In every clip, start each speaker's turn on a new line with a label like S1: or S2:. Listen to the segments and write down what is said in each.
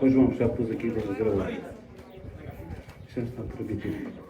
S1: Pois João, já pus aqui para gravar. Já está permitido.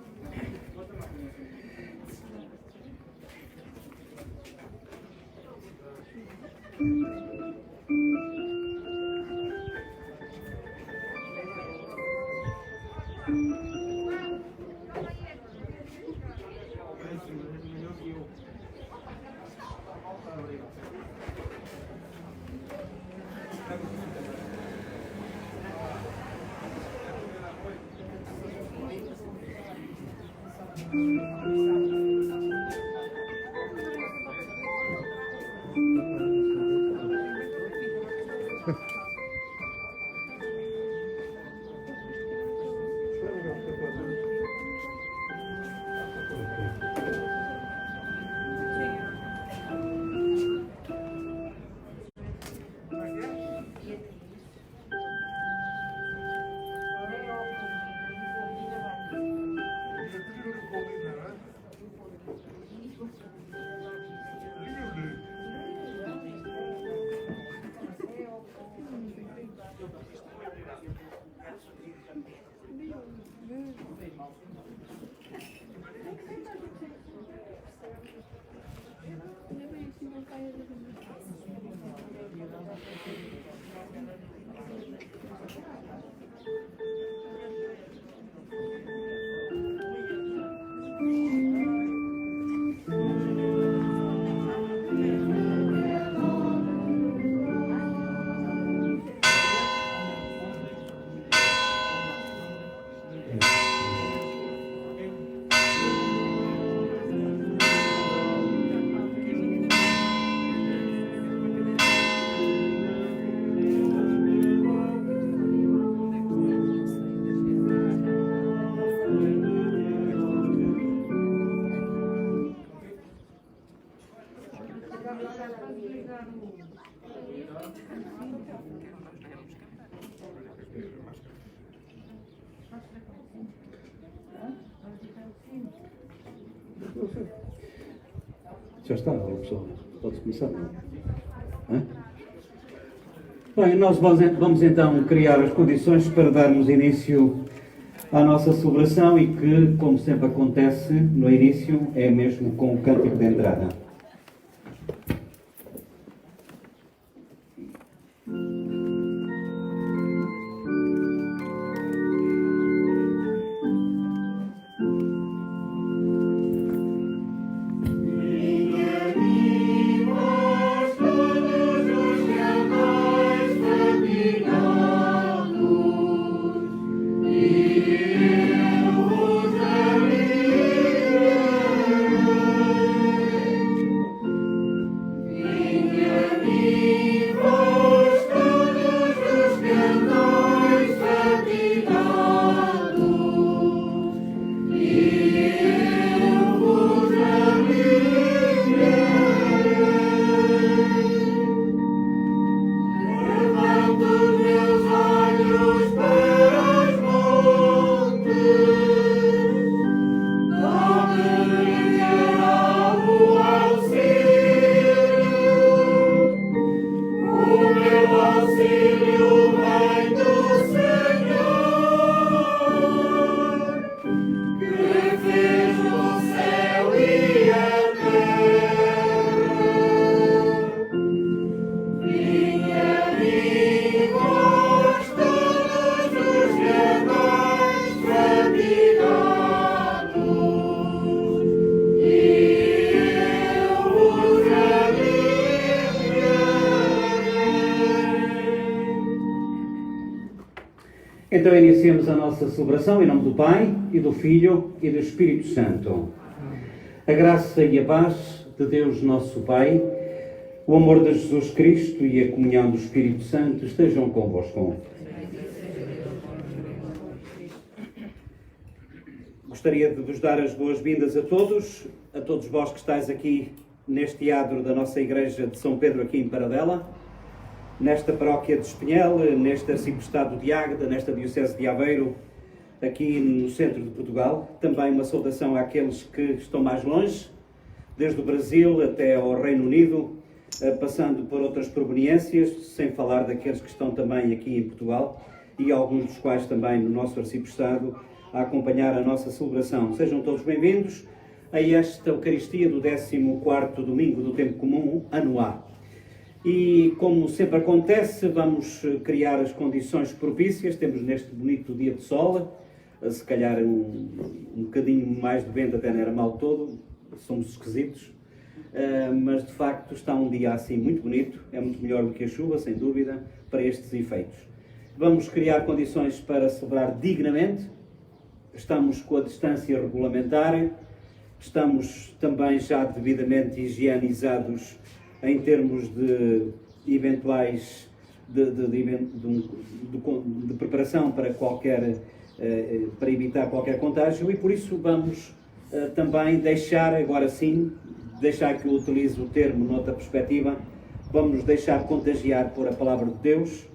S1: Já está, pessoal. Pode começar. Bem, nós vamos então criar as condições para darmos início à nossa celebração e que, como sempre acontece no início, é mesmo com o cântico de entrada. Então iniciemos a nossa celebração em nome do Pai, e do Filho, e do Espírito Santo. A graça e a paz de Deus nosso Pai, o amor de Jesus Cristo e a comunhão do Espírito Santo estejam convosco. Gostaria de vos dar as boas-vindas a todos vós que estáis aqui neste adro da nossa Igreja de São Pedro aqui em Paradela, nesta paróquia de Espinhel, neste arciprestado de Águeda, nesta diocese de Aveiro, aqui no centro de Portugal. Também uma saudação àqueles que estão mais longe, desde o Brasil até ao Reino Unido, passando por outras proveniências, sem falar daqueles que estão também aqui em Portugal. e alguns dos quais também no nosso arciprestado a acompanhar a nossa celebração. Sejam todos bem-vindos a esta Eucaristia do 14º domingo do tempo comum, ano A. E como sempre acontece, vamos criar as condições propícias. Temos neste bonito dia de sol, se calhar um bocadinho mais de vento, até não era mal todo, somos esquisitos, mas de facto está um dia assim muito bonito, é muito melhor do que a chuva, sem dúvida, para estes efeitos. Vamos criar condições para celebrar dignamente, estamos com a distância regulamentar, estamos também já devidamente higienizados em termos de eventuais de preparação para evitar qualquer contágio, e por isso vamos também deixar, agora sim, deixar que eu utilize o termo noutra perspectiva, vamos nos deixar contagiar por a palavra de Deus,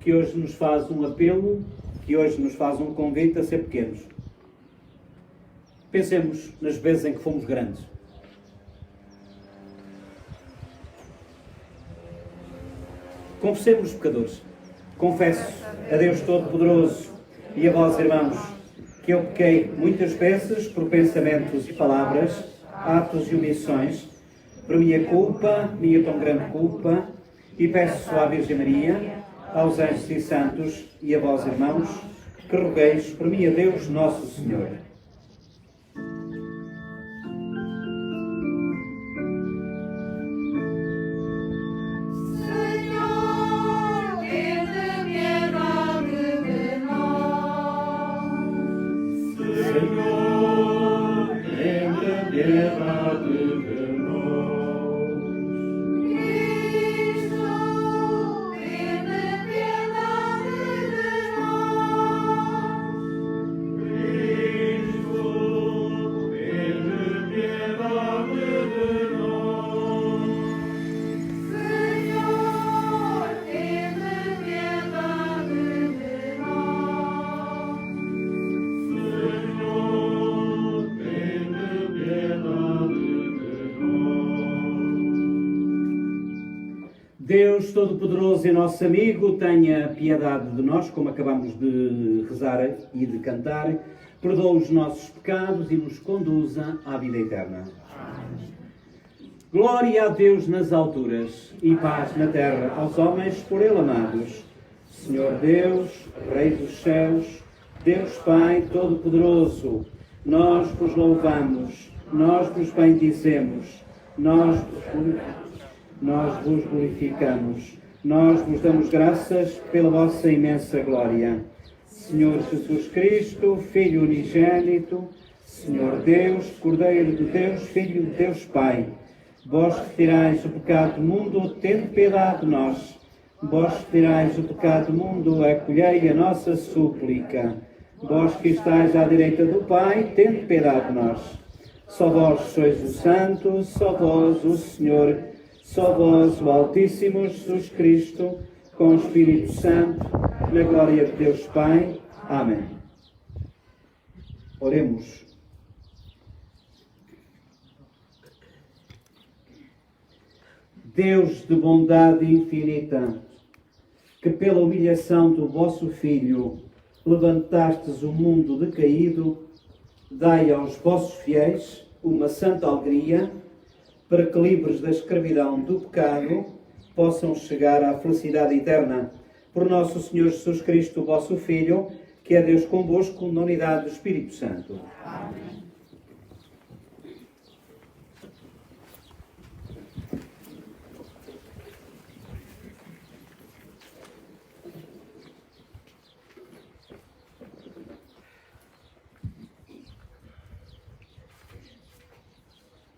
S1: que hoje nos faz um apelo, que hoje nos faz um convite a ser pequenos. Pensemos nas vezes em que fomos grandes. Confessemos os pecadores. Confesso a Deus Todo-Poderoso e a vós, irmãos, que eu pequei muitas vezes por pensamentos e palavras, atos e omissões, por minha culpa, minha tão grande culpa, e peço à Virgem Maria, aos anjos e santos e a vós, irmãos, que rogueis por mim a Deus Nosso Senhor. Deus Todo-Poderoso e nosso amigo, tenha piedade de nós, como acabamos de rezar e de cantar, perdoa os nossos pecados e nos conduza à vida eterna. Amém. Glória a Deus nas alturas e paz na terra aos homens por Ele amados. Senhor Deus, Rei dos céus, Deus Pai Todo-Poderoso, nós vos louvamos, nós vos bendizemos, nós vos glorificamos, nós vos damos graças pela vossa imensa glória. Senhor Jesus Cristo, Filho unigênito, Senhor Deus, Cordeiro de Deus, Filho de Deus Pai, vós que tirais o pecado do mundo, tende piedade de nós. Vós que tirais o pecado do mundo, acolhei a nossa súplica. Vós que estáis à direita do Pai, tende piedade de nós. Só vós sois o Santo, só vós o Senhor, só vós, o Altíssimo Jesus Cristo, com o Espírito Santo, na glória de Deus Pai. Amém. Oremos. Deus de bondade infinita, que pela humilhação do vosso Filho levantastes o mundo decaído, dai aos vossos fiéis uma santa alegria, para que, livres da escravidão do pecado, possam chegar à felicidade eterna. Por nosso Senhor Jesus Cristo, vosso Filho, que é Deus convosco, na unidade do Espírito Santo. Amém.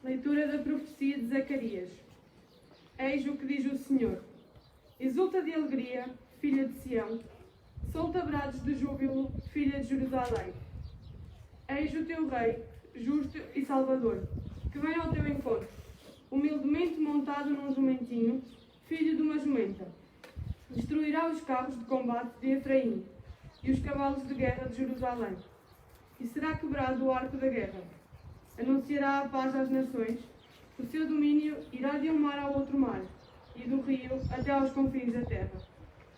S2: Leitura da profecia de Zacarias. Eis o que diz o Senhor. Exulta de alegria, filha de Sião. Solta brados de júbilo, filha de Jerusalém. Eis o teu rei, justo e salvador, que vem ao teu encontro, humildemente montado num jumentinho, filho de uma jumenta. Destruirá os carros de combate de Efraim e os cavalos de guerra de Jerusalém. E será quebrado o arco da guerra. Anunciará a paz às nações. O seu domínio irá de um mar ao outro mar, e do rio até aos confins da terra.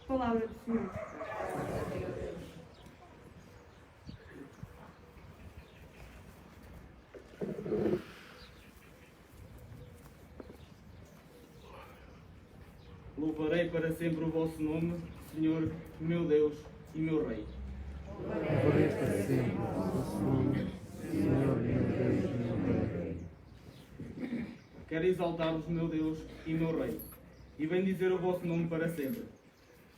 S2: Palavra do Senhor.
S3: Louvarei para sempre o vosso nome, Senhor, meu Deus e meu Rei.
S4: Louvarei para sempre o vosso nome, Senhor, meu Deus e meu Rei.
S3: Quero exaltar-vos, meu Deus e meu Rei, e bendizer o vosso nome para sempre.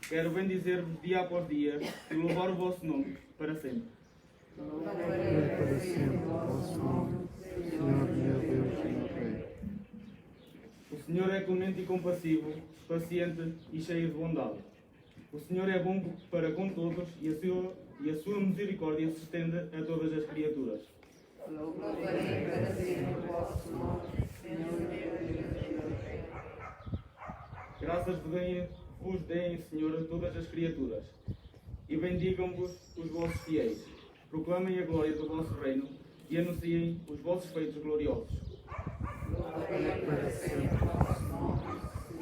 S3: Quero bendizer-vos dia após dia e louvar o vosso nome para sempre.
S4: Louvarei para sempre o vosso nome, Senhor, meu Deus e meu Rei.
S3: O Senhor é clemente e compassivo, paciente e cheio de bondade. O Senhor é bom para com todos e a sua misericórdia se estende a todas as criaturas.
S5: Louvarei para sempre o vosso nome, Senhor meu Deus e meu Rei.
S3: Graças vos deem, Senhor, a todas as criaturas, e bendigam-vos os vossos fiéis. Proclamem a glória do vosso reino e anunciem os vossos feitos gloriosos.
S5: Louvarei para sempre o vosso nome,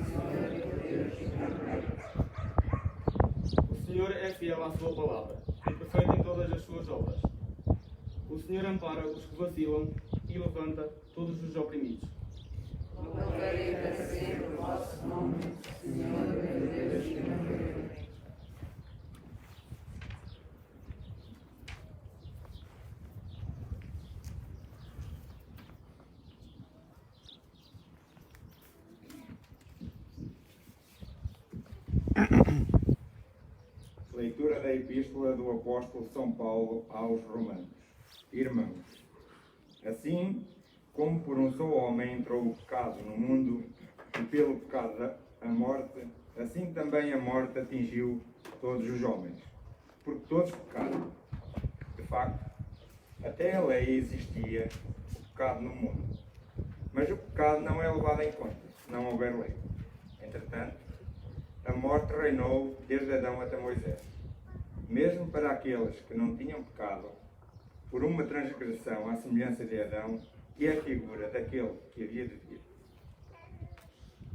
S5: Senhor meu Deus e meu Rei.
S3: O Senhor é fiel à sua palavra e perfeito em todas as suas obras. O Senhor ampara os que vacilam e levanta todos os oprimidos.
S5: Louvarei para sempre o vosso nome, Senhor meu Deus e meu Rei.
S6: Leitura da Epístola do Apóstolo São Paulo aos Romanos. Irmãos, assim como por um só homem entrou o pecado no mundo, e pelo pecado a morte, assim também a morte atingiu todos os homens, porque todos pecaram. De facto, até a lei existia o pecado no mundo, mas o pecado não é levado em conta, se não houver lei. Entretanto, a morte reinou desde Adão até Moisés, mesmo para aqueles que não tinham pecado, por uma transgressão à semelhança de Adão, que é a figura daquele que havia de vir.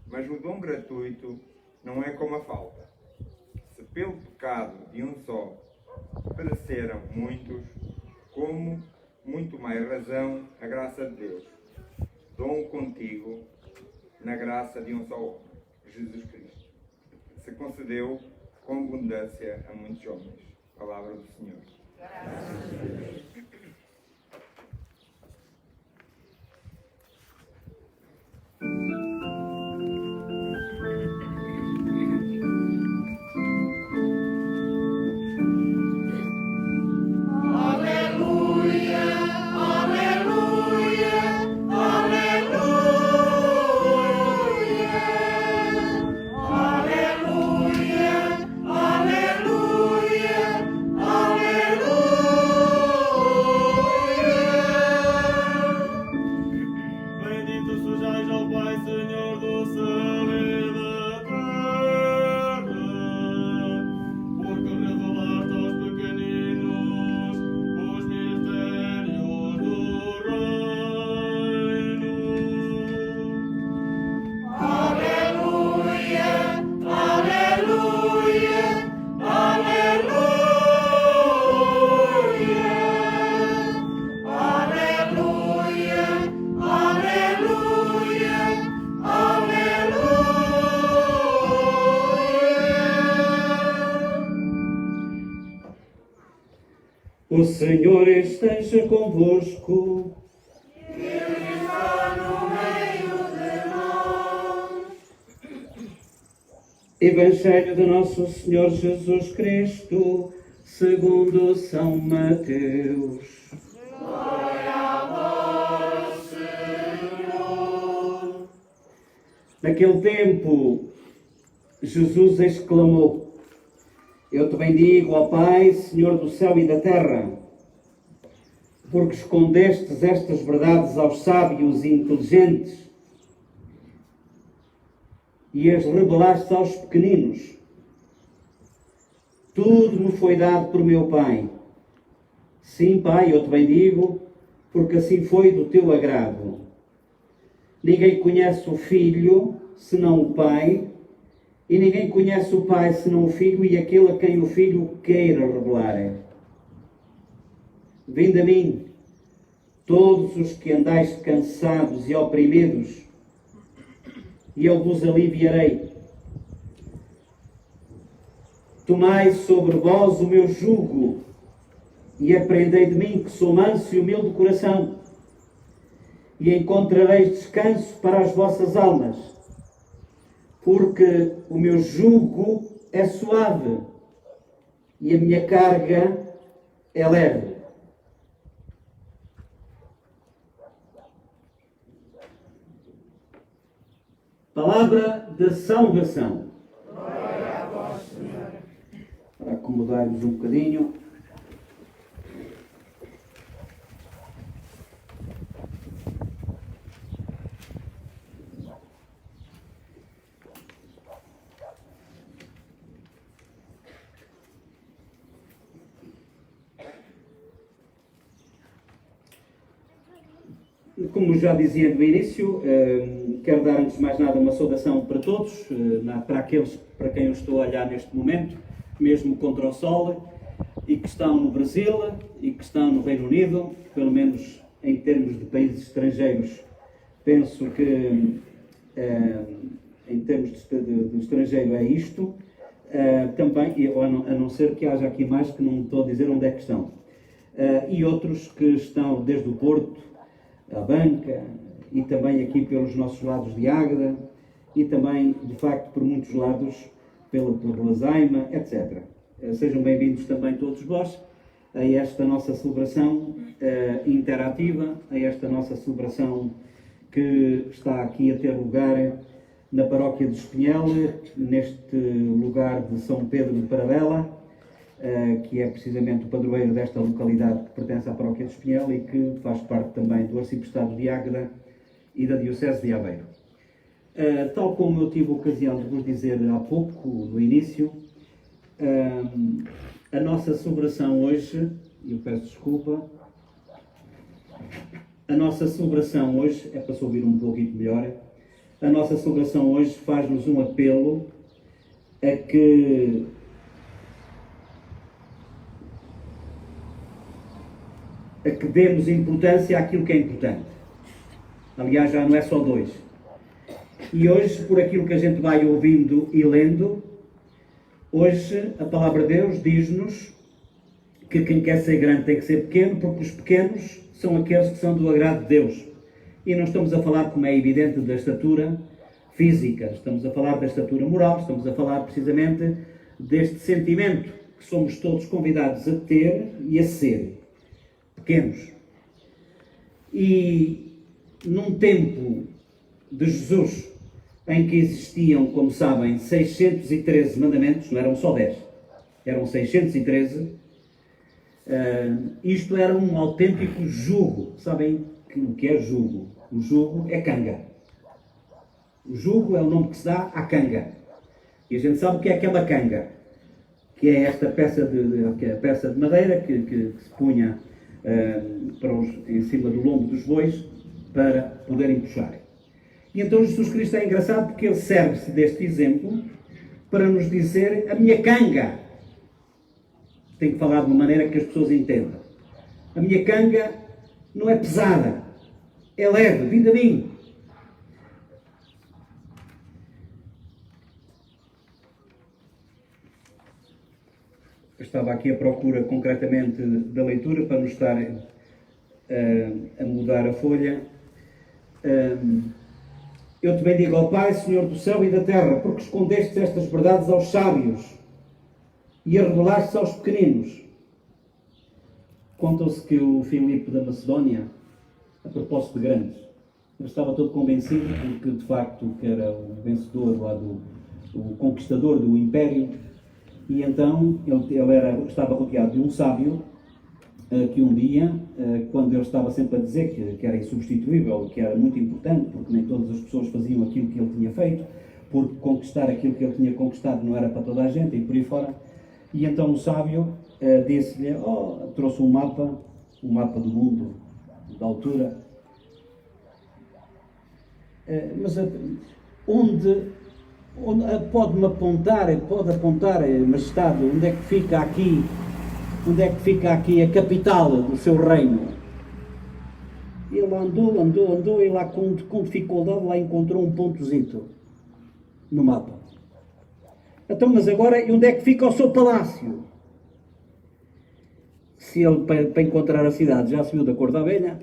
S6: Mas o dom gratuito não é como a falta. Se pelo pecado de um só pereceram muitos, como muito mais razão a graça de Deus, dom contigo na graça de um só homem, Jesus Cristo, se concedeu com abundância a muitos homens. Palavra do Senhor.
S5: Graças a Deus.
S3: Bendito sejais ao Pai, Senhor do céu e da terra, porque revelaste aos pequeninos os mistérios do reino.
S5: Aleluia, aleluia, aleluia. Aleluia, aleluia, aleluia.
S1: O Senhor esteja convosco.
S5: Ele está no meio de nós.
S1: Evangelho de Nosso Senhor Jesus Cristo, segundo São Mateus.
S5: Glória a vós, Senhor.
S1: Naquele tempo, Jesus exclamou: Eu te bendigo, ó Pai, Senhor do céu e da terra, porque escondestes estas verdades aos sábios e inteligentes e as revelaste aos pequeninos. Tudo me foi dado por meu Pai. Sim, Pai, eu te bendigo, porque assim foi do teu agrado. Ninguém conhece o Filho, senão o Pai, e ninguém conhece o Pai, senão o Filho, e aquele a quem o Filho queira revelar. Vinde a mim, todos os que andais cansados e oprimidos, e eu vos aliviarei. Tomai sobre vós o meu jugo e aprendei de mim, que sou manso e humilde de coração, e encontrareis descanso para as vossas almas, porque o meu jugo é suave e a minha carga é leve. Palavra de salvação.
S5: Glória a vós, Senhor.
S1: Para acomodar-vos um bocadinho. Como já dizia no início, quero dar antes de mais nada uma saudação para todos, para aqueles para quem eu estou a olhar neste momento, mesmo contra o sol, e que estão no Brasil e que estão no Reino Unido, pelo menos em termos de países estrangeiros. Penso que em termos de estrangeiro é isto, também, a não ser que haja aqui mais que não estou a dizer onde é que estão. E outros que estão desde o Porto, a Banca, e também aqui pelos nossos lados de Águeda, e também, de facto, por muitos lados, pelo Lazaima, etc. Sejam bem-vindos também todos vós a esta nossa celebração interativa, a esta nossa celebração que está aqui a ter lugar na paróquia de Espinhel, neste lugar de São Pedro de Paradela, que é precisamente o padroeiro desta localidade que pertence à paróquia de Espinhel e que faz parte também do arciprestado de Águeda e da diocese de Aveiro. Tal como eu tive a ocasião de vos dizer há pouco, no início, a nossa celebração hoje, eu peço desculpa, a nossa celebração hoje, é para se ouvir um pouquinho melhor, a nossa celebração hoje faz-nos um apelo a que demos importância àquilo que é importante. Aliás, já não é só dois. E hoje, por aquilo que a gente vai ouvindo e lendo, hoje a palavra de Deus diz-nos que quem quer ser grande tem que ser pequeno, porque os pequenos são aqueles que são do agrado de Deus. E não estamos a falar, como é evidente, da estatura física, estamos a falar da estatura moral, estamos a falar precisamente deste sentimento que somos todos convidados a ter e a ser pequenos. E num tempo de Jesus, em que existiam, como sabem, 613 mandamentos, não eram só 10, eram 613, isto era um autêntico jugo. Sabem o que é jugo? O jugo é canga. O jugo é o nome que se dá à canga. E a gente sabe o que é uma canga, que é esta peça de madeira que se punha em cima do lombo dos bois para poderem puxar. E então Jesus Cristo é engraçado porque ele serve-se deste exemplo para nos dizer: a minha canga. Tem que falar de uma maneira que as pessoas entendam. A minha canga não é pesada, é leve, vinda a mim. Eu estava aqui à procura concretamente da leitura para nos estar a mudar a folha. Eu te bendigo, ó Pai, Senhor do céu e da terra, porque escondestes estas verdades aos sábios e a revelaste aos pequeninos. Conta-se que o Filipe da Macedónia, a propósito de grandes, ele estava todo convencido de que, de facto, que era o vencedor lá o conquistador do Império, e então ele estava rodeado de um sábio que um dia, quando ele estava sempre a dizer que era insubstituível, que era muito importante, porque nem todas as pessoas faziam aquilo que ele tinha feito, porque conquistar aquilo que ele tinha conquistado não era para toda a gente, e por aí fora. E então o sábio disse-lhe, trouxe um mapa do mundo, da altura. Mas onde pode-me apontar, Majestade, onde é que fica aqui a capital do seu reino? Ele andou e lá com dificuldade lá encontrou um pontozito no mapa. Então, mas agora, e onde é que fica o seu palácio? Se ele, para encontrar a cidade, já subiu da cor da abelha,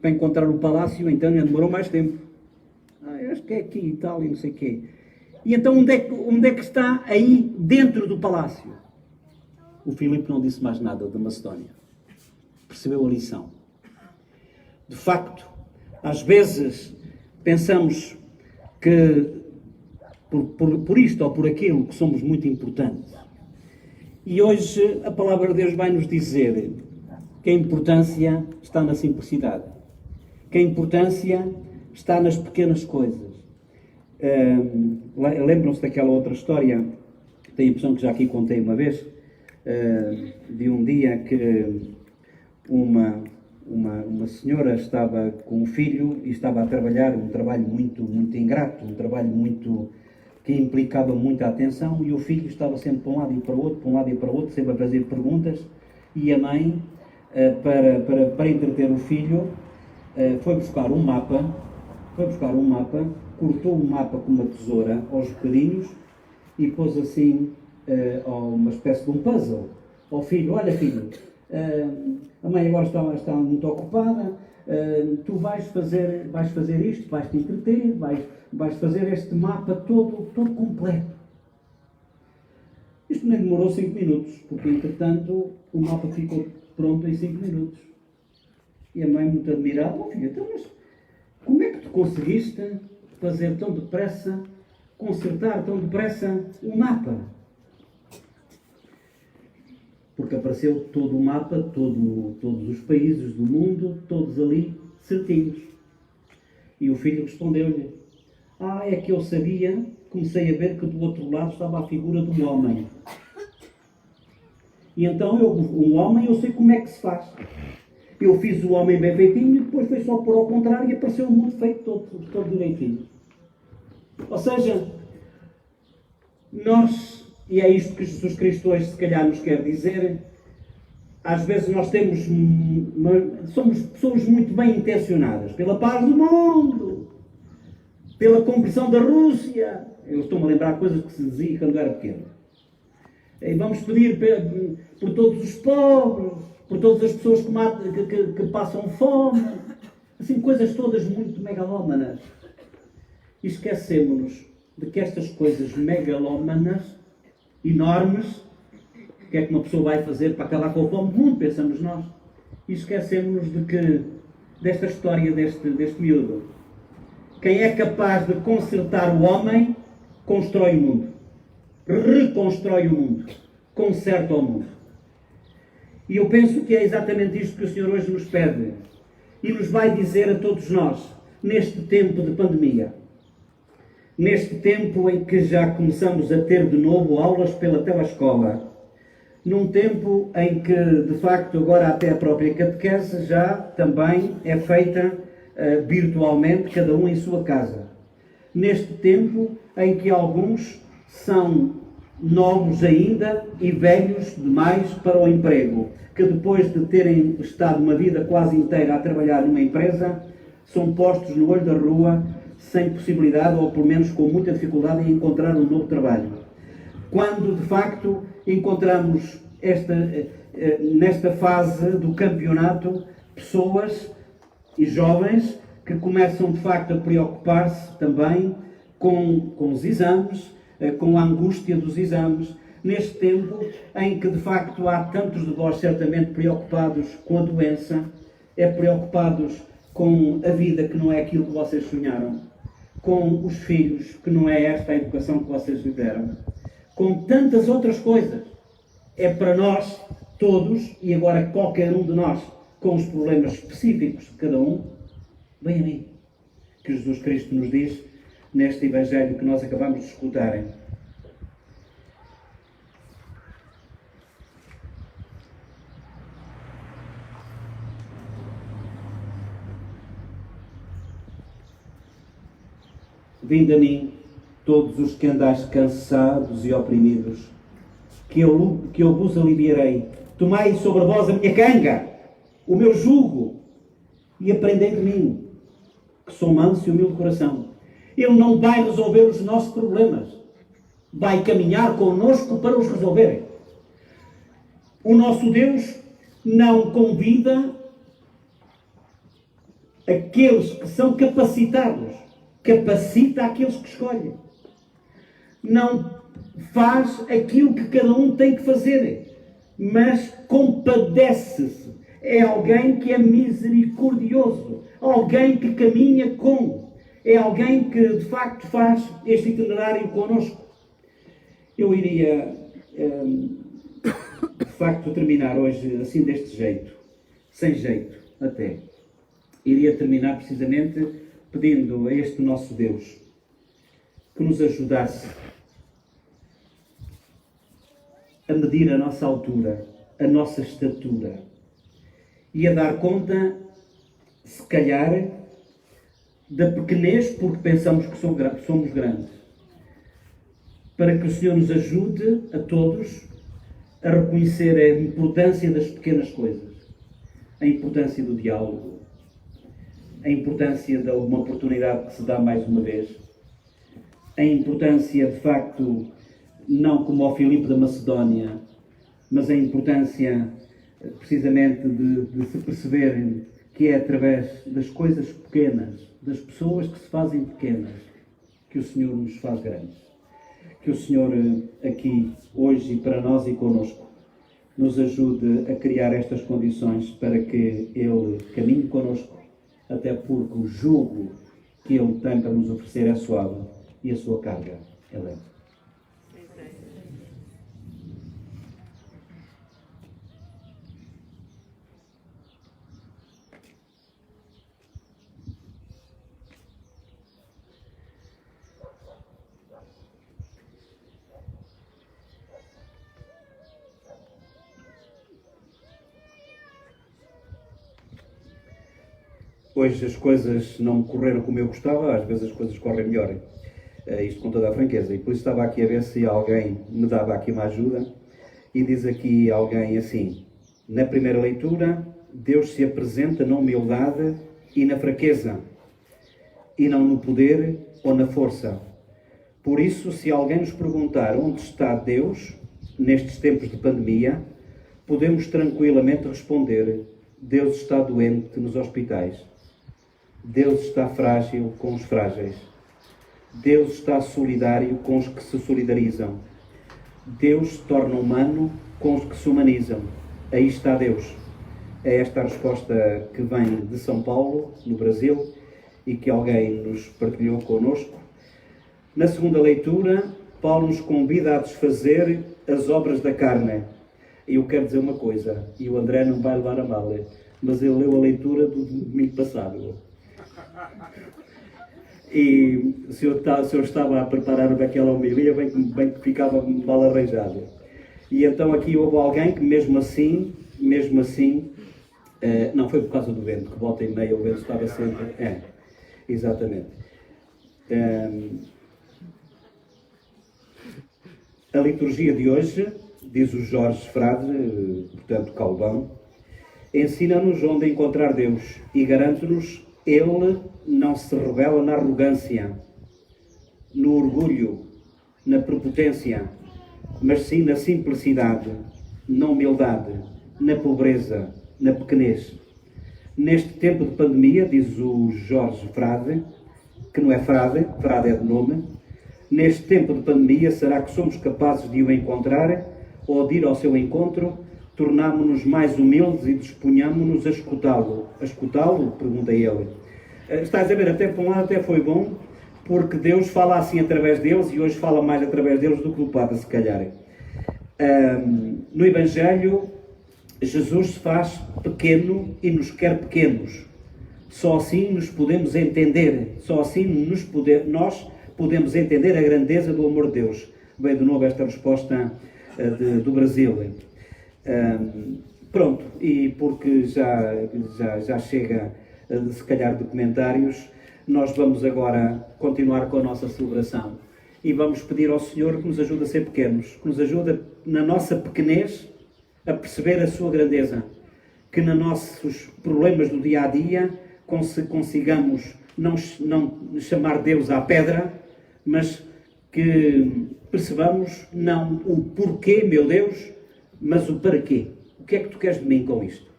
S1: para encontrar o palácio, então ele demorou mais tempo. Acho que é aqui e tal, e não sei o quê. E então, onde é que está aí dentro do palácio? O Filipe não disse mais nada da Macedónia. Percebeu a lição. De facto, às vezes pensamos que por isto ou por aquilo que somos muito importantes. E hoje a palavra de Deus vai nos dizer que a importância está na simplicidade, que a importância está nas pequenas coisas. Lembram-se daquela outra história, tenho a impressão que já aqui contei uma vez, de um dia que uma senhora estava com um filho e estava a trabalhar um trabalho muito ingrato, um trabalho que implicava muita atenção, e o filho estava sempre para um lado e para o outro, sempre a fazer perguntas, e a mãe, para entreter o filho, foi buscar um mapa, cortou o mapa com uma tesoura aos bocadinhos e pôs assim uma espécie de um puzzle ao filho. Olha, filho, a mãe agora está muito ocupada, tu vais fazer isto, vais te entreter, vais fazer este mapa todo completo. Isto nem demorou 5 minutos, porque entretanto o mapa ficou pronto em 5 minutos. E a mãe, muito admirada: oh filho, então, mas como é que tu conseguiste fazer tão depressa, consertar tão depressa o mapa? Porque apareceu todo o mapa, todos os países do mundo, todos ali certinhos. E o filho respondeu-lhe: é que eu sabia, comecei a ver que do outro lado estava a figura de um homem. E então, um homem, eu sei como é que se faz. Eu fiz o homem bem feitinho e depois foi só pôr ao contrário e apareceu o mundo feito todo direitinho. Ou seja, nós, e é isto que Jesus Cristo hoje se calhar nos quer dizer, às vezes nós somos pessoas muito bem intencionadas, pela paz do mundo, pela compreensão da Rússia. Eu estou-me a lembrar coisas que se dizia quando eu era pequeno. E vamos pedir por todos os pobres, por todas as pessoas que passam fome, assim, coisas todas muito megalómanas. E esquecemos-nos de que estas coisas megalómanas, enormes, o que é que uma pessoa vai fazer para acabar com a fome do mundo, pensamos nós. E esquecemos-nos desta história deste miúdo. Quem é capaz de consertar o homem, constrói o mundo. Reconstrói o mundo. Conserta o mundo. E eu penso que é exatamente isto que o Senhor hoje nos pede. E nos vai dizer a todos nós, neste tempo de pandemia. Neste tempo em que já começamos a ter de novo aulas pela telescola. Num tempo em que, de facto, agora até a própria catequese já também é feita virtualmente, cada um em sua casa. Neste tempo em que alguns são novos ainda e velhos demais para o emprego, que depois de terem estado uma vida quase inteira a trabalhar numa empresa, são postos no olho da rua sem possibilidade, ou pelo menos com muita dificuldade, em encontrar um novo trabalho. Quando, de facto, encontramos nesta fase do campeonato pessoas e jovens que começam, de facto, a preocupar-se também com os exames, com a angústia dos exames, neste tempo em que, de facto, há tantos de vós certamente preocupados com a doença, preocupados com a vida que não é aquilo que vocês sonharam, com os filhos que não é esta a educação que vocês lhe deram, com tantas outras coisas. É para nós, todos, e agora qualquer um de nós, com os problemas específicos de cada um, vem a mim, que Jesus Cristo nos diz neste Evangelho que nós acabamos de escutar. Vinde a mim, todos os que andais cansados e oprimidos, que eu vos aliviarei. Tomai sobre vós a minha canga, o meu jugo, e aprendei de mim, que sou manso e humilde de coração. Ele não vai resolver os nossos problemas.
S7: vai caminhar connosco para os resolverem. O nosso Deus não convida aqueles que são capacitados, capacita aqueles que escolhem. Não faz aquilo que cada um tem que fazer, mas compadece-se. É alguém que é misericordioso, alguém que caminha com, é alguém que de facto faz este itinerário connosco. Eu iria de facto terminar hoje assim deste jeito, sem jeito até. Iria terminar precisamente pedindo a este nosso Deus que nos ajudasse a medir a nossa altura, a nossa estatura e a dar conta, se calhar, da pequenez porque pensamos que somos grandes, para que o Senhor nos ajude a todos a reconhecer a importância das pequenas coisas, a importância do diálogo, a importância de uma oportunidade que se dá mais uma vez, a importância, de facto, não como ao Filipe da Macedónia, mas a importância, precisamente, de se perceberem que é através das coisas pequenas, das pessoas que se fazem pequenas, que o Senhor nos faz grandes. Que o Senhor, aqui, hoje, para nós e connosco, nos ajude a criar estas condições para que Ele caminhe connosco, até porque o jugo que Ele tem para nos oferecer é suave e a sua carga é leve. Hoje as coisas não correram como eu gostava, às vezes as coisas correm melhor, isto com toda a franqueza, e por isso estava aqui a ver se alguém me dava aqui uma ajuda, e diz aqui alguém assim: na primeira leitura, Deus se apresenta na humildade e na fraqueza, e não no poder ou na força. Por isso, se alguém nos perguntar onde está Deus, nestes tempos de pandemia, podemos tranquilamente responder: Deus está doente nos hospitais. Deus está frágil com os frágeis. Deus está solidário com os que se solidarizam. Deus se torna humano com os que se humanizam. Aí está Deus. É esta a resposta que vem de São Paulo, no Brasil, e que alguém nos partilhou connosco. Na segunda leitura, Paulo nos convida a desfazer as obras da carne. E eu quero dizer uma coisa, e o André não vai levar a mal, mas ele leu a leitura do domingo passado. E se eu estava a preparar aquela homilia, bem que ficava mal arranjado. E então aqui houve alguém que mesmo assim, não foi por causa do vento, que volta e meia o vento estava sempre... exatamente. A liturgia de hoje, diz o Jorge Frade, portanto Calvão, ensina-nos onde encontrar Deus e garante-nos Ele não se revela na arrogância, no orgulho, na prepotência, mas sim na simplicidade, na humildade, na pobreza, na pequenez. Neste tempo de pandemia, diz o Jorge Frade, que não é frade, frade é de nome, neste tempo de pandemia, será que somos capazes de o encontrar ou de ir ao seu encontro? Tornámo-nos mais humildes e disponhamos-nos a escutá-lo. A escutá-lo? Pergunta ele. Estás a ver, até por um lado até foi bom, porque Deus fala assim através deles e hoje fala mais através deles do que do Padre, se calhar. No Evangelho, Jesus se faz pequeno e nos quer pequenos. Só assim nos podemos entender, só assim nós podemos entender a grandeza do amor de Deus. Veio de novo esta resposta do Brasil. Pronto, e porque já chega se calhar de comentários, nós vamos agora continuar com a nossa celebração e vamos pedir ao Senhor que nos ajude a ser pequenos, que nos ajude na nossa pequenez a perceber a sua grandeza, que nos nossos problemas do dia a dia consigamos não chamar Deus à pedra, mas que percebamos não o porquê, meu Deus, mas o para quê. O que é que tu queres de mim com isto?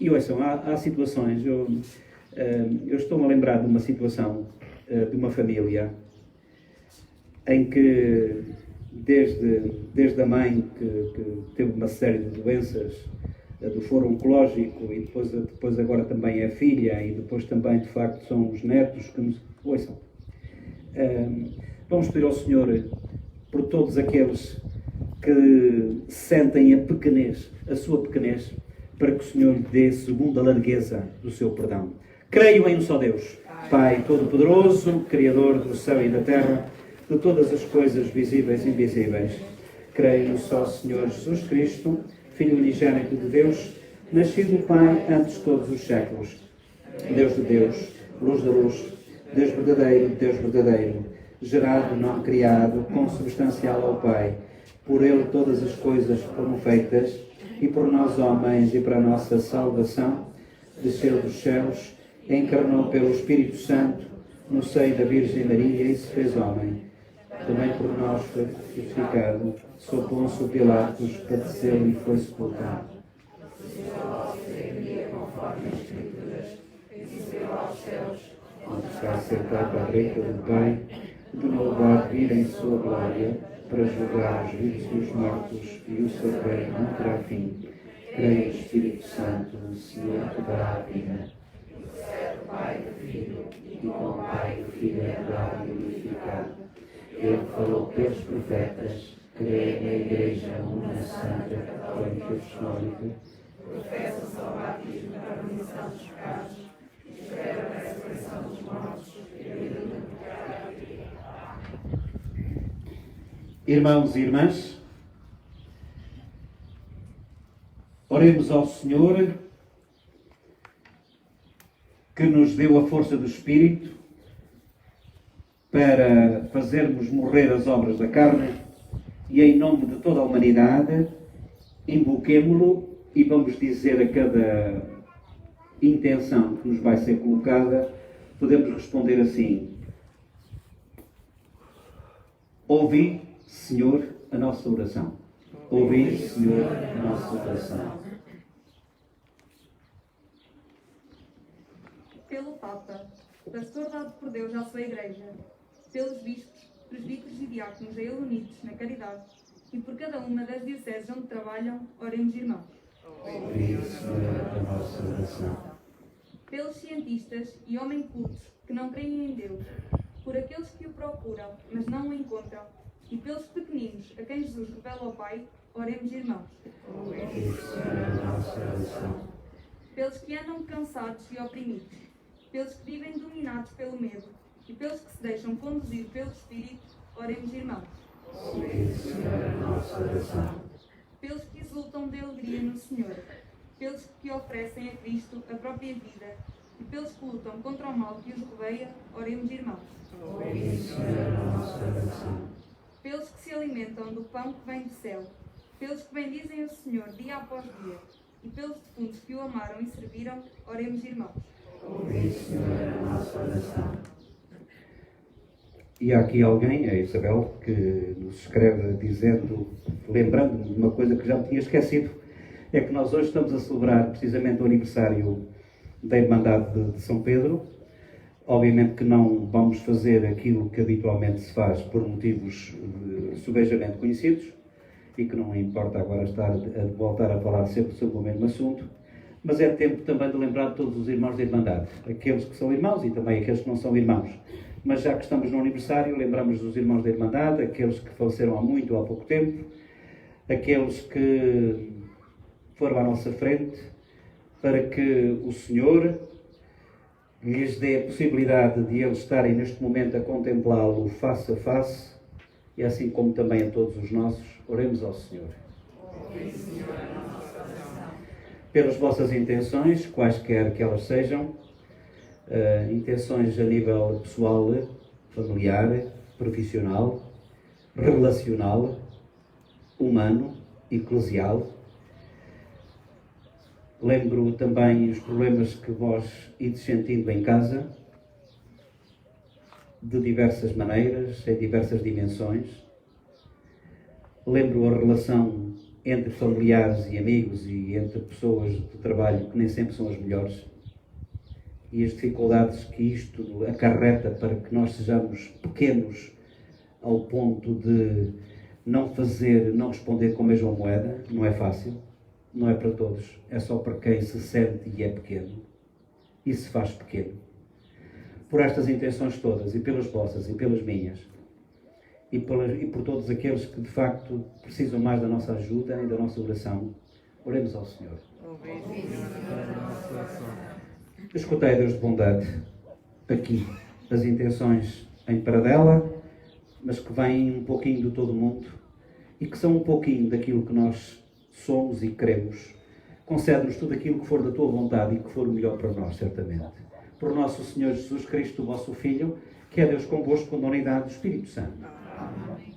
S7: E ouçam, há situações, eu estou-me a lembrar de uma situação de uma família em que desde a mãe que teve uma série de doenças do foro oncológico e depois agora também é filha e depois também de facto são os netos que nos ouçam. Vamos pedir ao Senhor por todos aqueles que sentem a sua pequenez, para que o Senhor lhe dê segundo a largueza do seu perdão. Creio em um só Deus, Pai Todo-Poderoso, Criador do céu e da terra, de todas as coisas visíveis e invisíveis. Creio no só Senhor Jesus Cristo, Filho unigênito de Deus, nascido do Pai antes de todos os séculos. Deus de Deus, luz da luz, Deus verdadeiro, gerado, não criado, consubstancial ao Pai. Por Ele todas as coisas foram feitas, e por nós homens e para a nossa salvação, desceu dos céus, encarnou pelo Espírito Santo, no seio da Virgem Maria e se fez homem. Também por nós foi crucificado, sob Pôncio Pilatos, padeceu e foi sepultado. Onde está sentado à direita do Pai, de novo há de vir em sua glória, para julgar os vivos e os mortos, e o seu reino não terá fim. Creio no Espírito Santo, o Senhor que dará a vida. Pai do Filho, e com o Pai do Filho é adorado e glorificado. Ele falou pelos profetas, creio na Igreja, uma santa, católica e apostólica. Professa o salvatismo para a remissão dos pecados, espera a ressurreição dos mortos e a vida do pecado. Irmãos e irmãs, oremos ao Senhor que nos deu a força do Espírito para fazermos morrer as obras da carne e em nome de toda a humanidade invoquemo-lo e vamos dizer a cada intenção que nos vai ser colocada, podemos responder assim: ouvi, Senhor, a nossa oração. Ouvi, Senhor, a nossa oração.
S8: Pelo Papa, pastor dado por Deus à sua Igreja, pelos bispos, presbíteros e diáconos a ele unidos na caridade, e por cada uma das dioceses onde trabalham, oremos, irmãos.
S7: Ouvi, Senhor, a nossa oração.
S8: Pelos cientistas e homens cultos que não creem em Deus, por aqueles que o procuram, mas não o encontram, e pelos pequeninos a quem Jesus revela ao Pai, oremos, irmãos.
S7: Ouvi, Senhor, a nossa oração.
S8: Pelos que andam cansados e oprimidos, pelos que vivem dominados pelo medo, e pelos que se deixam conduzir pelo Espírito, oremos, irmãos.
S7: Ouvi, Senhor, a nossa oração.
S8: Pelos que exultam de alegria no Senhor, pelos que oferecem a Cristo a própria vida, e pelos que lutam contra o mal que os rodeia, oremos, irmãos.
S7: Ouvi, Senhor, a nossa oração.
S8: Pelos que se alimentam do pão que vem do céu, pelos que bendizem o Senhor dia após dia, e pelos defuntos que o amaram e serviram, oremos, irmãos.
S7: Ouvi, Senhor, a nossa oração. E há aqui alguém, a Isabel, que nos escreve dizendo, lembrando-me de uma coisa que já me tinha esquecido, é que nós hoje estamos a celebrar precisamente o aniversário da Irmandade de São Pedro. Obviamente que não vamos fazer aquilo que habitualmente se faz por motivos subejamente conhecidos e que não importa agora estar a voltar a falar sempre sobre o mesmo assunto, mas é tempo também de lembrar de todos os irmãos da Irmandade, aqueles que são irmãos e também aqueles que não são irmãos. Mas já que estamos no aniversário, lembramos dos irmãos da Irmandade, aqueles que faleceram há muito ou há pouco tempo, aqueles que foram à nossa frente, para que o Senhor lhes dê a possibilidade de eles estarem neste momento a contemplá-lo face a face, e assim como também a todos os nossos, oremos ao Senhor. Pelas vossas intenções, quaisquer que elas sejam, intenções a nível pessoal, familiar, profissional, relacional, humano, eclesial. Lembro também os problemas que vós ides sentindo em casa, de diversas maneiras, em diversas dimensões. Lembro a relação entre familiares e amigos e entre pessoas de trabalho que nem sempre são as melhores, e as dificuldades que isto acarreta para que nós sejamos pequenos ao ponto de não responder com a mesma moeda. Não é fácil, não é para todos, é só para quem se sente e é pequeno e se faz pequeno. Por estas intenções todas, e pelas vossas e pelas minhas, e por todos aqueles que de facto precisam mais da nossa ajuda e da nossa oração, oremos ao Senhor. Escutai, Deus de bondade, aqui as intenções em Paradela, mas que vêm um pouquinho de todo o mundo e que são um pouquinho daquilo que nós somos e queremos. Concede-nos tudo aquilo que for da tua vontade e que for o melhor para nós, certamente. Por nosso Senhor Jesus Cristo, vosso Filho, que é Deus convosco na unidade do Espírito Santo.
S5: Amém.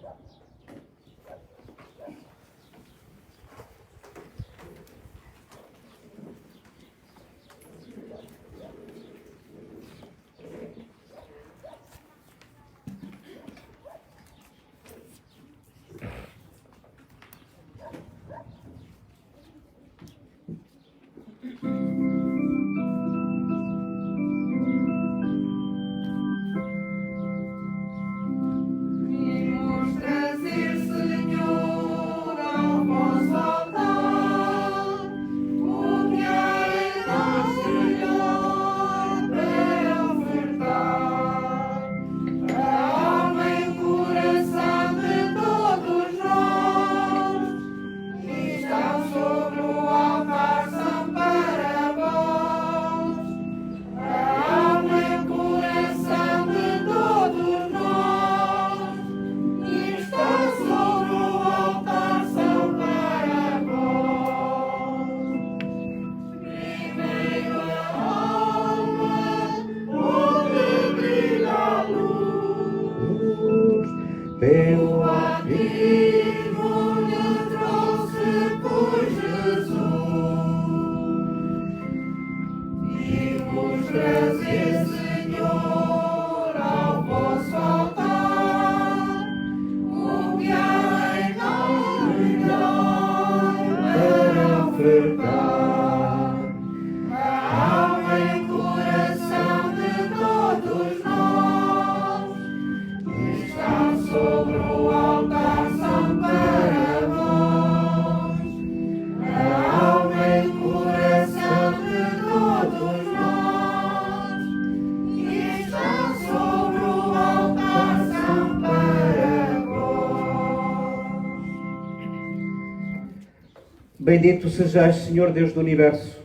S7: Bendito sejais, Senhor Deus do Universo,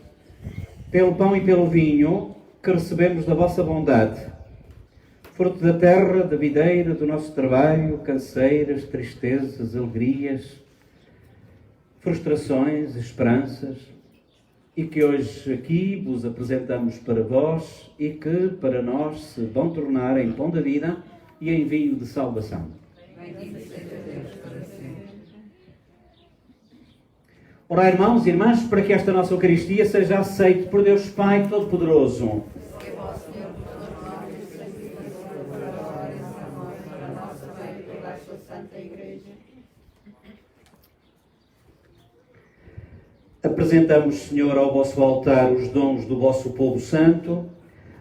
S7: pelo pão e pelo vinho que recebemos da vossa bondade, fruto da terra, da videira, do nosso trabalho, canseiras, tristezas, alegrias, frustrações, esperanças, e que hoje aqui vos apresentamos para vós e que para nós se vão tornar em pão da vida e em vinho de salvação.
S5: Bendito seja Deus para sempre.
S7: Ora, irmãos e irmãs, para que esta nossa Eucaristia seja aceita por Deus Pai Todo-Poderoso.
S5: Que vosso Senhor por nós e santificador para a glória e amor para a nossa fé e pela sua Santa Igreja.
S7: Apresentamos, Senhor, ao vosso altar os dons do vosso povo santo,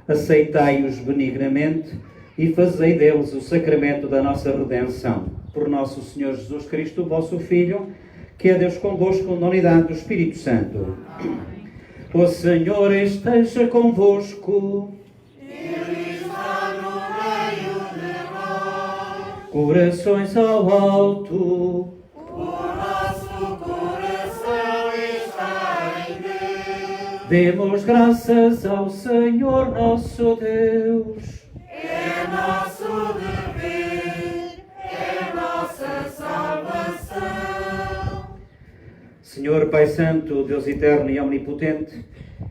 S7: aceitai-os benignamente e fazei deles o sacramento da nossa redenção. Por nosso Senhor Jesus Cristo, vosso Filho, que é Deus convosco na unidade do Espírito Santo. Amém. O Senhor esteja convosco.
S5: Ele está no meio de nós.
S7: Corações ao alto.
S5: O nosso coração está em Deus.
S7: Demos graças ao Senhor nosso Deus.
S5: É nosso dever, é nossa salvação.
S7: Senhor Pai Santo, Deus Eterno e Omnipotente,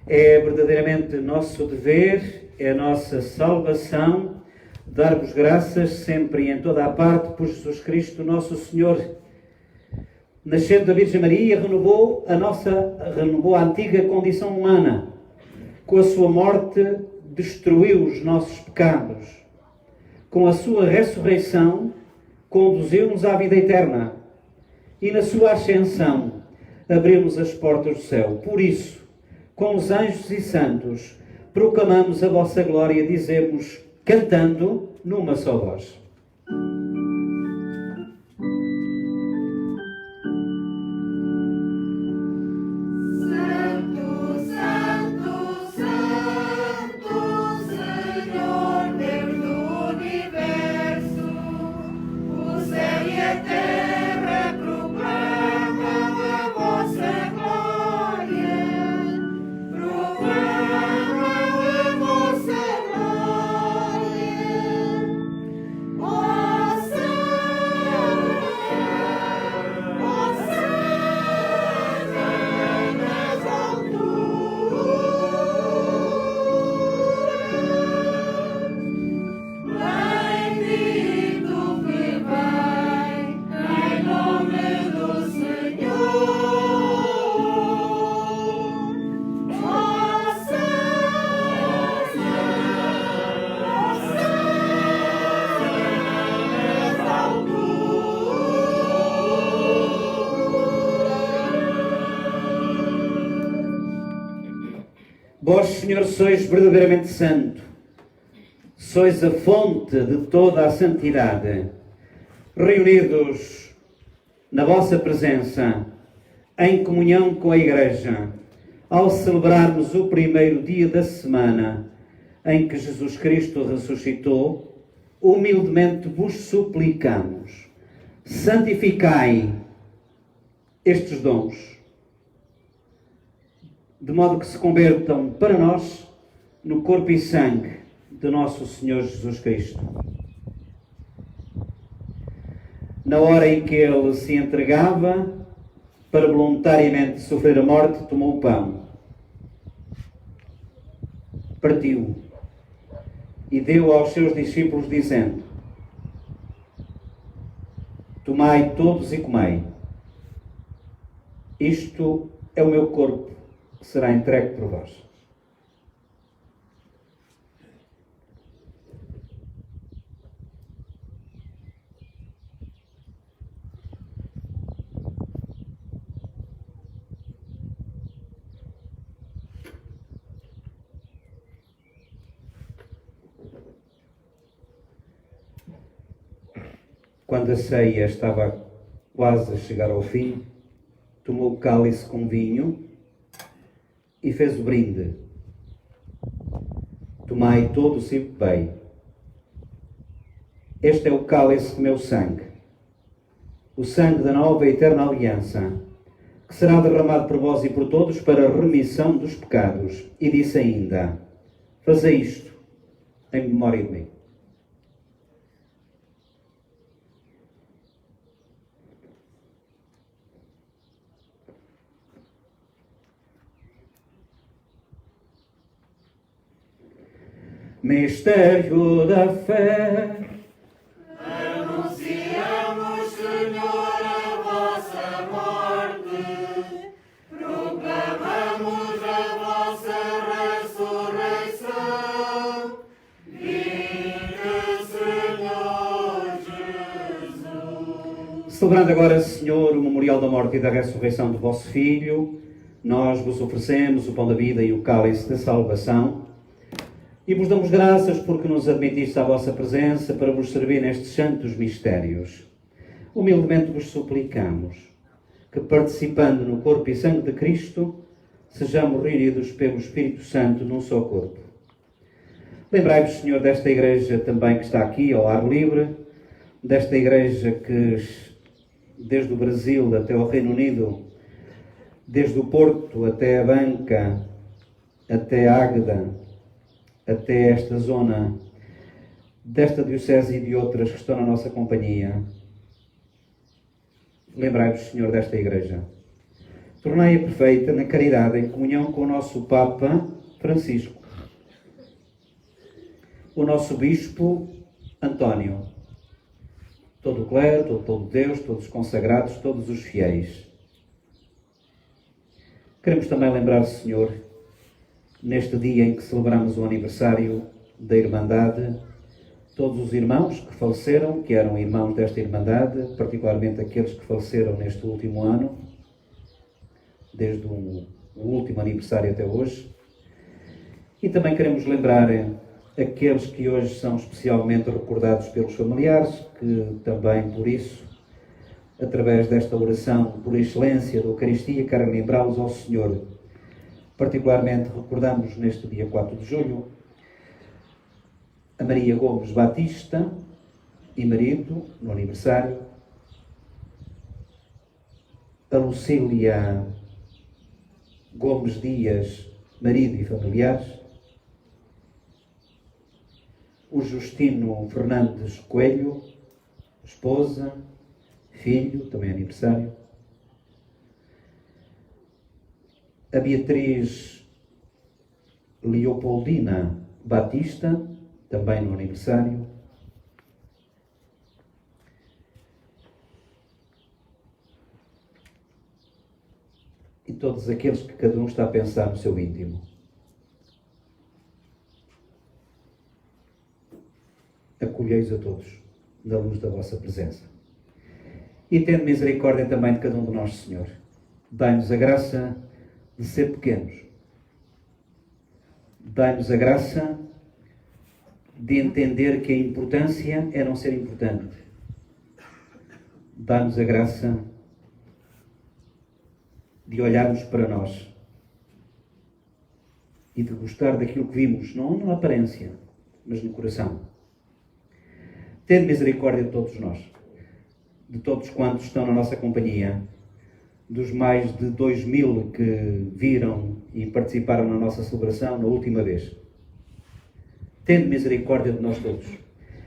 S7: é verdadeiramente nosso dever, é a nossa salvação, dar-vos graças sempre e em toda a parte por Jesus Cristo, nosso Senhor. Nascendo da Virgem Maria, renovou a antiga condição humana. Com a sua morte, destruiu os nossos pecados. com a sua ressurreição, conduziu-nos à vida eterna e na sua ascensão abriu-nos as portas do céu. Por isso, com os anjos e santos, proclamamos a vossa glória e dizemos, cantando numa só voz. Vós, Senhor, sois verdadeiramente santo, sois a fonte de toda a santidade. Reunidos na vossa presença, em comunhão com a Igreja, ao celebrarmos o primeiro dia da semana em que Jesus Cristo ressuscitou, humildemente vos suplicamos, santificai estes dons, de modo que se convertam para nós no corpo e sangue de nosso Senhor Jesus Cristo. Na hora em que Ele se entregava para voluntariamente sofrer a morte, tomou o pão, partiu e deu aos seus discípulos, dizendo, tomai todos e comei. Isto é o meu corpo, que será entregue por vós. Quando a ceia estava quase a chegar ao fim, tomou o cálice com vinho e fez o brinde. Tomai todos e bebei. Este é o cálice do meu sangue, o sangue da nova e eterna aliança, que será derramado por vós e por todos para a remissão dos pecados. E disse ainda, fazei isto em memória de mim. Mistério da fé.
S5: Anunciamos, Senhor, a vossa morte, proclamamos a vossa ressurreição. Vinde, Senhor Jesus.
S7: Celebrando agora, Senhor, o memorial da morte e da ressurreição do vosso Filho, nós vos oferecemos o pão da vida e o cálice da salvação. E vos damos graças porque nos admitiste à vossa presença para vos servir nestes santos mistérios. Humildemente vos suplicamos que, participando no corpo e sangue de Cristo, sejamos reunidos pelo Espírito Santo num só corpo. Lembrai-vos, Senhor, desta igreja também que está aqui ao ar livre, desta igreja que, desde o Brasil até o Reino Unido, desde o Porto até a Banca, até Águeda, até esta zona desta diocese e de outras que estão na nossa companhia. Lembrai-vos, Senhor, desta igreja. Tornai-a perfeita na caridade, em comunhão com o nosso Papa Francisco, o nosso Bispo António, todo o clero, todo Deus, todos os consagrados, todos os fiéis. Queremos também lembrar, Senhor, neste dia em que celebramos o aniversário da Irmandade, todos os irmãos que faleceram, que eram irmãos desta Irmandade, particularmente aqueles que faleceram neste último ano, desde o último aniversário até hoje. E também queremos lembrar aqueles que hoje são especialmente recordados pelos familiares, que também por isso, através desta oração por excelência da Eucaristia, querem lembrá-los ao Senhor. Particularmente recordamos neste dia 4 de julho a Maria Gomes Batista e marido, no aniversário, a Lucília Gomes Dias, marido e familiares, o Justino Fernandes Coelho, esposa, filho, também aniversário, a Beatriz Leopoldina Batista, também no aniversário, e todos aqueles que cada um está a pensar no seu íntimo. Acolhei-os a todos, na luz da vossa presença. E tende misericórdia também de cada um de nós, Senhor. Dai-nos a graça de ser pequenos. Dai-nos a graça de entender que a importância é não ser importante. Dá-nos a graça de olharmos para nós e de gostar daquilo que vimos, não na aparência, mas no coração. Tende misericórdia de todos nós, de todos quantos estão na nossa companhia, dos mais de 2000 que viram e participaram na nossa celebração na última vez. Tende misericórdia de nós todos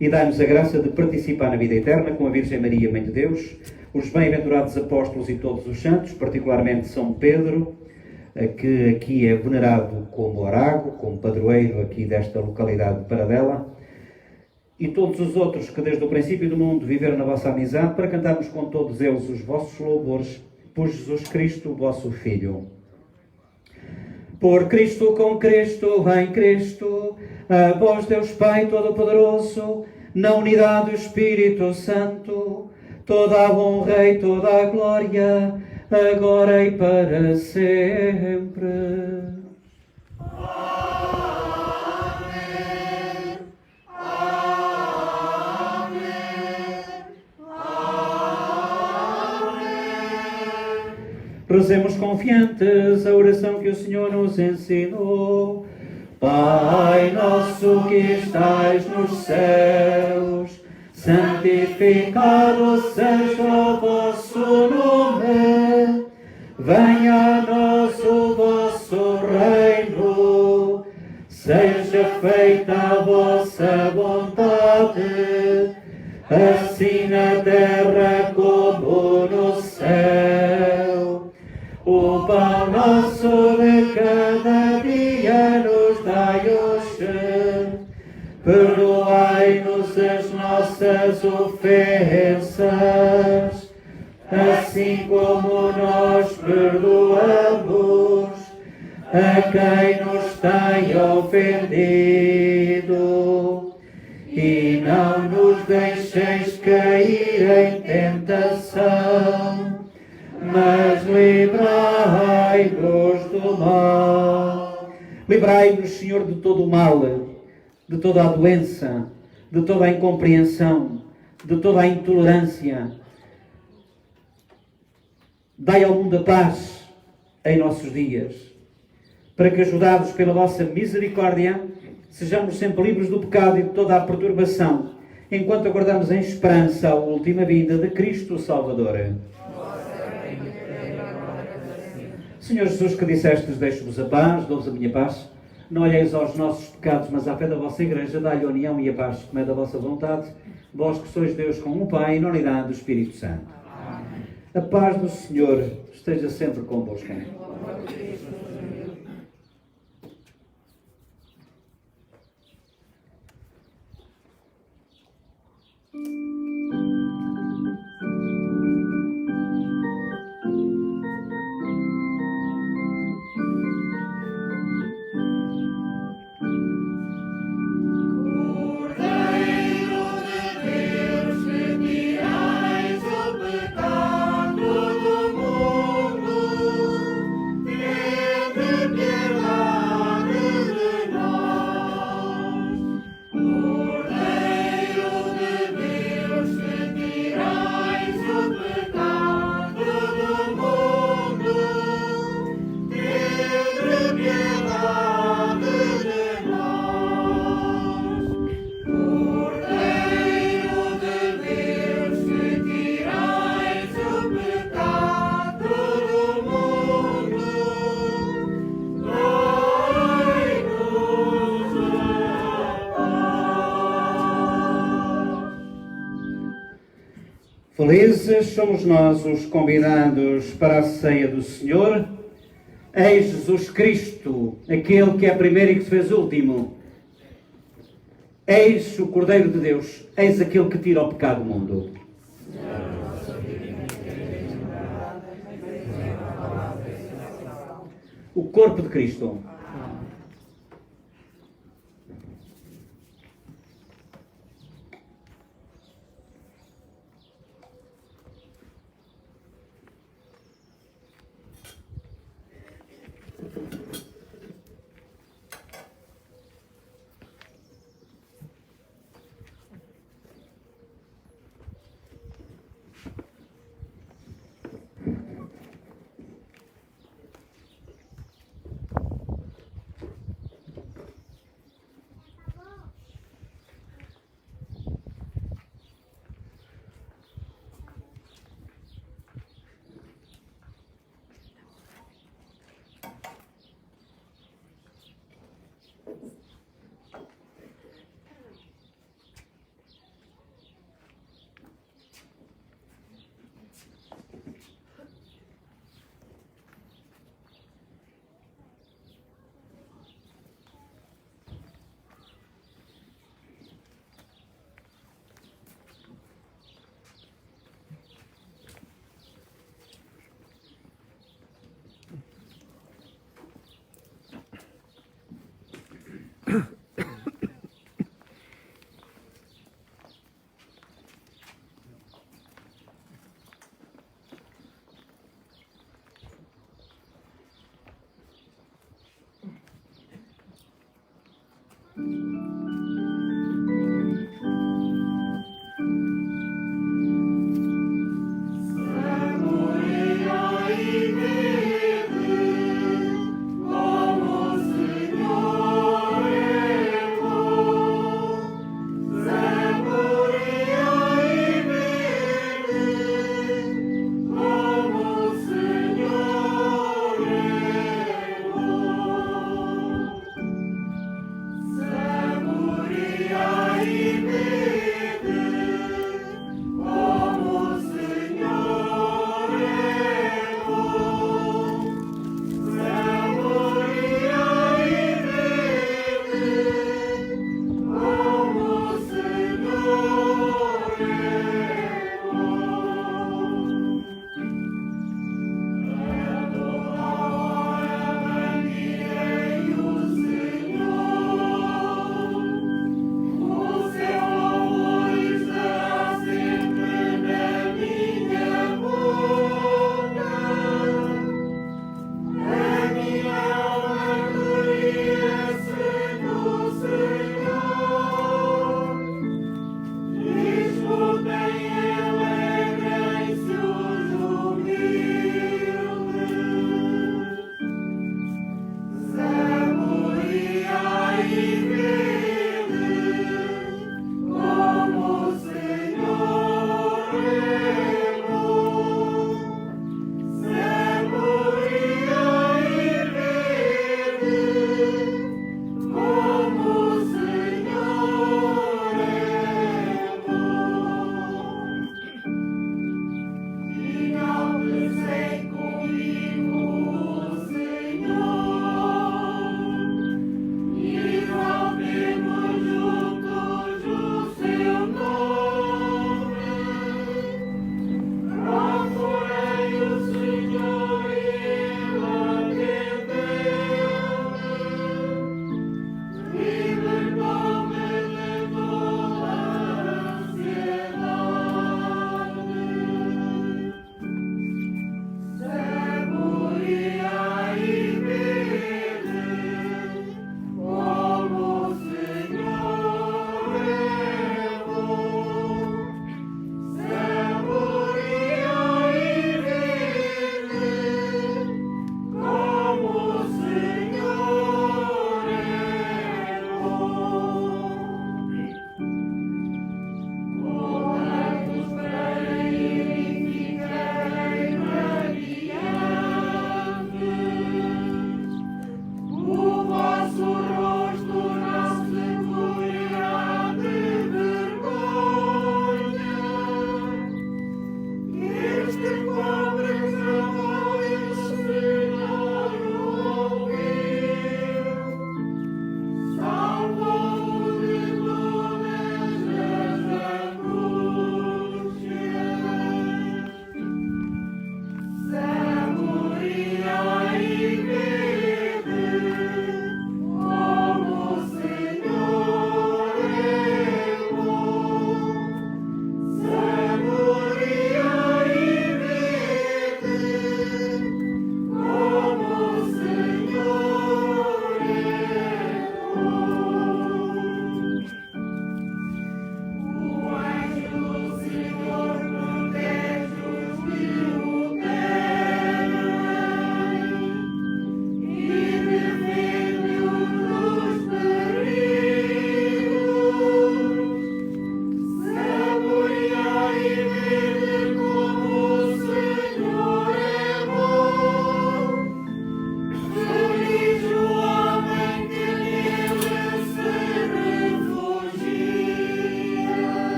S7: e dá-nos a graça de participar na vida eterna com a Virgem Maria, Mãe de Deus, os bem-aventurados apóstolos e todos os santos, particularmente São Pedro, que aqui é venerado como orago, como padroeiro aqui desta localidade de Paradela, e todos os outros que desde o princípio do mundo viveram na vossa amizade, para cantarmos com todos eles os vossos louvores por Jesus Cristo, vosso Filho. Por Cristo, com Cristo, em Cristo, a vós Deus Pai Todo-Poderoso, na unidade do Espírito Santo, toda a honra e toda a glória, agora e para sempre. Rezemos confiantes a oração que o Senhor nos ensinou. Pai nosso que estais nos céus, santificado seja o vosso nome. Venha a nós o vosso reino. Seja feita a vossa vontade, assim na terra como no céu. O pão nosso de cada dia nos dai hoje. Perdoai-nos as nossas ofensas, assim como nós perdoamos a quem nos tem ofendido. E não nos deixeis cair em tentação, mas livrai-nos do mal. Livrai-nos, Senhor, de todo o mal, de toda a doença, de toda a incompreensão, de toda a intolerância. Dai ao mundo a paz em nossos dias, para que, ajudados pela vossa misericórdia, sejamos sempre livres do pecado e de toda a perturbação, enquanto aguardamos em esperança a última vinda de Cristo Salvador. Senhor Jesus, que dissestes, deixo-vos a paz, dou-vos a minha paz. Não olheis aos nossos pecados, mas à fé da vossa Igreja, dai-lhe a união e a paz, como é da vossa vontade, vós que sois Deus com o Pai, na unidade do Espírito Santo. Amém. A paz do Senhor esteja sempre convosco.
S5: Cordeiro
S1: Felizes somos nós os convidados para a ceia do Senhor. Eis Jesus Cristo, aquele que é primeiro e que se fez último. Eis o Cordeiro de Deus, eis aquele que tira o pecado do mundo. O corpo de Cristo.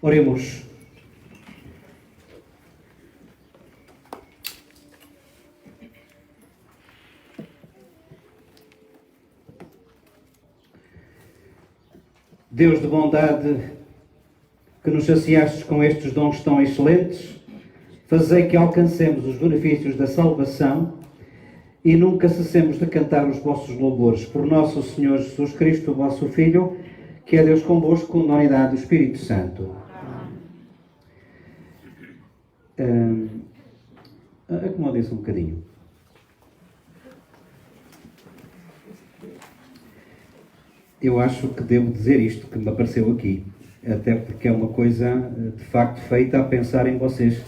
S1: Oremos. Deus de bondade, que nos saciastes com estes dons tão excelentes, fazei que alcancemos os benefícios da salvação e nunca cessemos de cantar os vossos louvores. Por nosso Senhor Jesus Cristo, vosso Filho, que é Deus convosco, na unidade do Espírito Santo. Acomodem-se um bocadinho. Eu acho que devo dizer isto que me apareceu aqui, até porque é uma coisa de facto feita a pensar em vocês,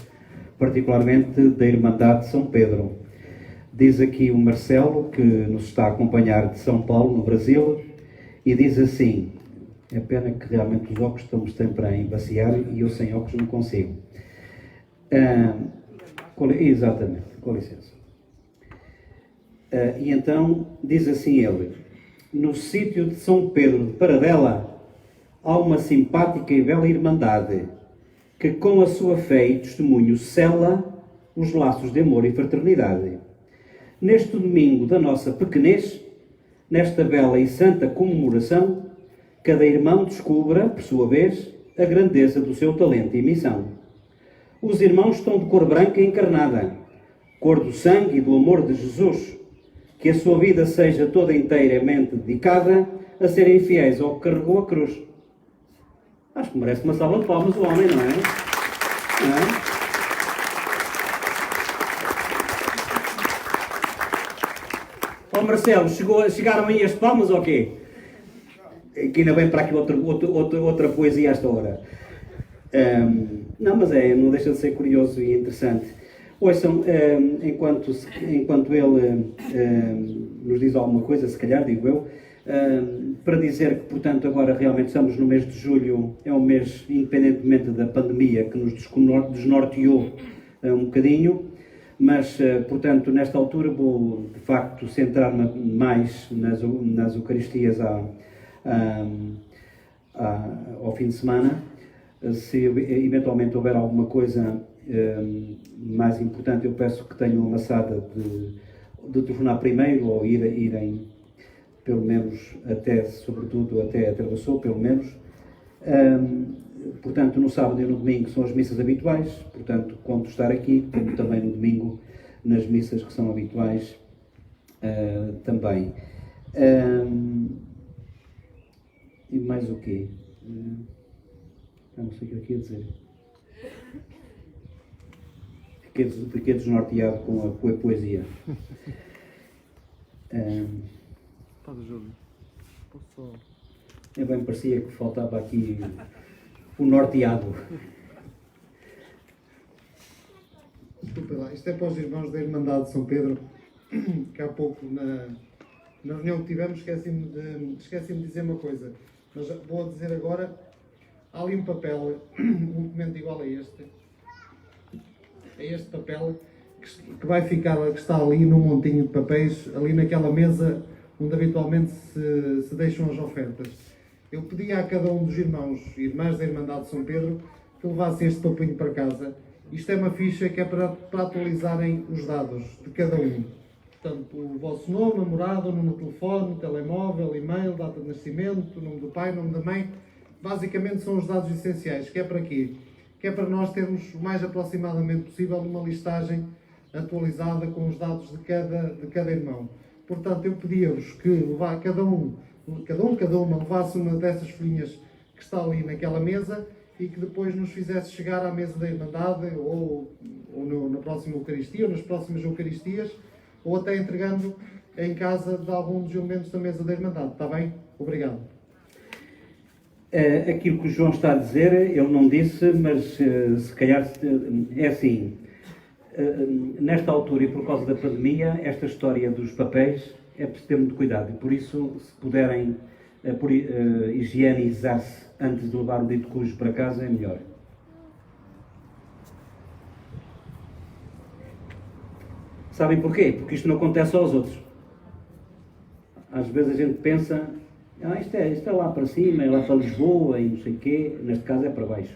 S1: particularmente da Irmandade de São Pedro. Diz aqui o Marcelo, que nos está a acompanhar de São Paulo, no Brasil, e diz assim: é pena que realmente os óculos estamos sempre a embaciar e eu sem óculos não consigo. Exatamente, com licença. E então diz assim ele: no sítio de São Pedro de Paradela há uma simpática e bela irmandade que com a sua fé e testemunho sela os laços de amor e fraternidade. Neste domingo da nossa pequenez, nesta bela e santa comemoração, cada irmão descubra, por sua vez, a grandeza do seu talento e missão. Os irmãos estão de cor branca encarnada, cor do sangue e do amor de Jesus. Que a sua vida seja toda inteiramente dedicada a serem fiéis ao que carregou a cruz. Acho que merece uma salva de palmas o homem, não é? Não é? Ó Marcelo, chegaram aí as palmas ou quê? Que ainda vem para aqui outra poesia a esta hora. Não, mas não deixa de ser curioso e interessante. Ouçam, enquanto ele nos diz alguma coisa, se calhar, digo eu, para dizer que, portanto, agora realmente estamos no mês de julho, é um mês, independentemente da pandemia, que nos desnorteou um bocadinho, mas, portanto, nesta altura vou, de facto, centrar-me mais nas Eucaristias ao fim de semana. Se eventualmente houver alguma coisa mais importante, eu peço que tenham a maçada de telefonar primeiro ou irem pelo menos sobretudo até a Travessou, pelo menos. Portanto, no sábado e no domingo são as missas habituais, portanto, conto estar aqui, como também no domingo nas missas que são habituais também. E mais o quê? Não sei o que eu queria dizer. Fiquei desnorteado com a poesia. Bem, parecia que faltava aqui o norteado.
S9: Desculpa lá, isto é para os irmãos da Irmandade de São Pedro, que há pouco na reunião que tivemos esqueci-me de dizer uma coisa, mas vou dizer agora. Há ali um papel, um documento igual a este papel, que vai ficar, que está ali num montinho de papéis, ali naquela mesa onde habitualmente se deixam as ofertas. Eu pedi a cada um dos irmãos e irmãs da Irmandade de São Pedro que levassem este papelinho para casa. Isto é uma ficha que é para atualizarem os dados de cada um. Portanto, o vosso nome, a morada, o número de telefone, telemóvel, e-mail, data de nascimento, nome do pai, nome da mãe. Basicamente são os dados essenciais. Que é para quê? Que é para nós termos o mais aproximadamente possível uma listagem atualizada com os dados de cada irmão. Portanto, eu pedia-vos que cada uma levasse uma dessas folhinhas que está ali naquela mesa e que depois nos fizesse chegar à mesa da Irmandade ou na próxima Eucaristia ou nas próximas Eucaristias, ou até entregando em casa de algum dos elementos da mesa da Irmandade. Está bem? Obrigado.
S1: Aquilo que o João está a dizer, ele não disse, mas se calhar é assim. Nesta altura e por causa da pandemia, esta história dos papéis é preciso ter muito cuidado e por isso, se puderem higienizar-se antes de levar o dito cujo para casa, é melhor. Sabem porquê? Porque isto não acontece só aos outros. Às vezes a gente pensa, isto é lá para cima, é lá para Lisboa e não sei o quê, neste caso é para baixo.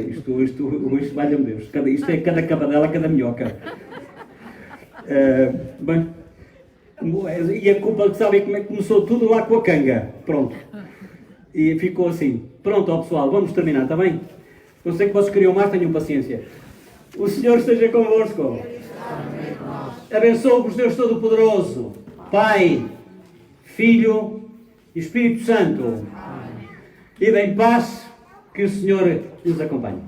S1: Isto valha-me Deus. Isto é cada cabadela, cada minhoca. Bem, e a culpa, sabe como é que começou tudo lá com a canga. Pronto. E ficou assim. Pronto, ó pessoal, vamos terminar, está bem? Eu sei que vocês queriam mais, tenham paciência. O Senhor esteja convosco. Abençoe-vos Deus Todo-Poderoso, Pai, Filho e Espírito Santo. E em paz, que o Senhor nos acompanhe.